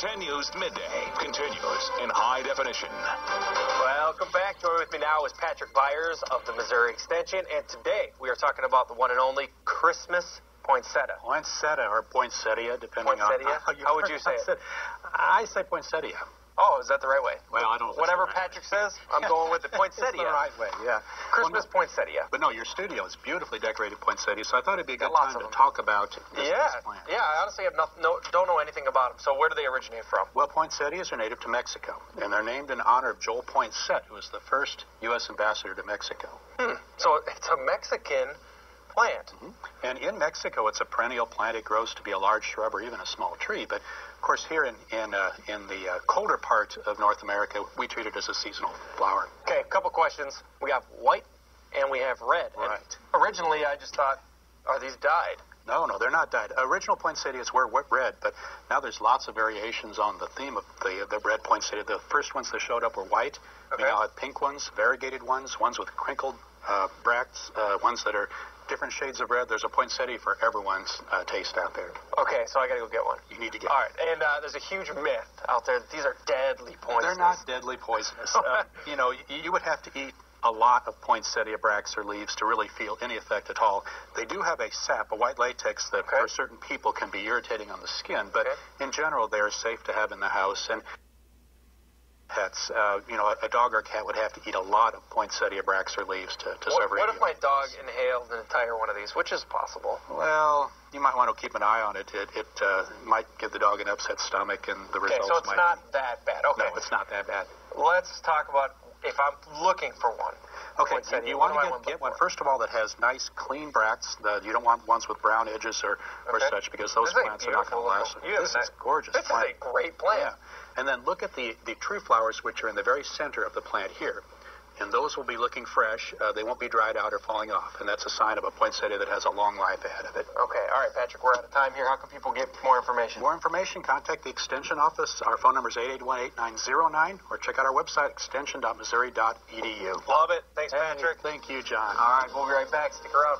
10 News Midday continues in high definition. Welcome back. Joining with me now is Patrick Byers of the Missouri Extension, and today we are talking about the one and only Christmas poinsettia. Poinsettia or poinsettia, depending Poinsettia? on How would you say it? I say poinsettia. Oh, is that the right way? Well, I don't know if Whatever it's the right Patrick says, I'm going with the poinsettia. It's the right way, yeah. Christmas poinsettia. But no, your studio is beautifully decorated poinsettia, so I thought it'd be a good lots time of to them. talk about this plant. Yeah, I honestly have don't know anything about them. So where do they originate from? Well, poinsettias are native to Mexico, and they're named in honor of Joel Poinsett, who was the first U.S. ambassador to Mexico. So it's a Mexican plant. And in Mexico, it's a perennial plant. It grows to be a large shrub or even a small tree. But, of course, here in the colder part of North America, we treat it as a seasonal flower. Okay, a couple questions. We have white and we have red. Right. And originally, I just thought, are these dyed? No, they're not dyed. Original poinsettias were red, but now there's lots of variations on the theme of the red poinsettia. The first ones that showed up were white. Okay. We now have pink ones, variegated ones with crinkled bracts, ones that are different shades of red. There's a poinsettia for everyone's taste out there. Okay, so I got to go get one. You need to get All right, and there's a huge myth out there that these are deadly poisonous. They're not deadly poisonous. You would have to eat a lot of poinsettia bracts or leaves to really feel any effect at all. They do have a sap, a white latex that for certain people can be irritating on the skin, but in general they are safe to have in the house. And pets, a dog or a cat would have to eat a lot of poinsettia bracts or leaves to suffer. What if my dog inhaled an entire one of these, which is possible? Well, you might want to keep an eye on it. It might give the dog an upset stomach, and the results so it's might not that bad. Okay. No, it's not that bad. Let's talk about if I'm looking for one. Okay, poinsettia, you want what do I to get one, for? first of all, that has nice, clean bracts. You don't want ones with brown edges or such, because those plants are not going to last. This is gorgeous. This plant. is a great plant. Yeah. And then look at the true flowers, which are in the very center of the plant here. And those will be looking fresh. They won't be dried out or falling off. And that's a sign of a poinsettia that has a long life ahead of it. Okay. All right, Patrick, we're out of time here. How can people get more information? More information, contact the Extension office. Our phone number is 881-8909, or check out our website, extension.missouri.edu. Love it. Thanks, Patrick. Thank you, John. All right, we'll be right back. Stick around.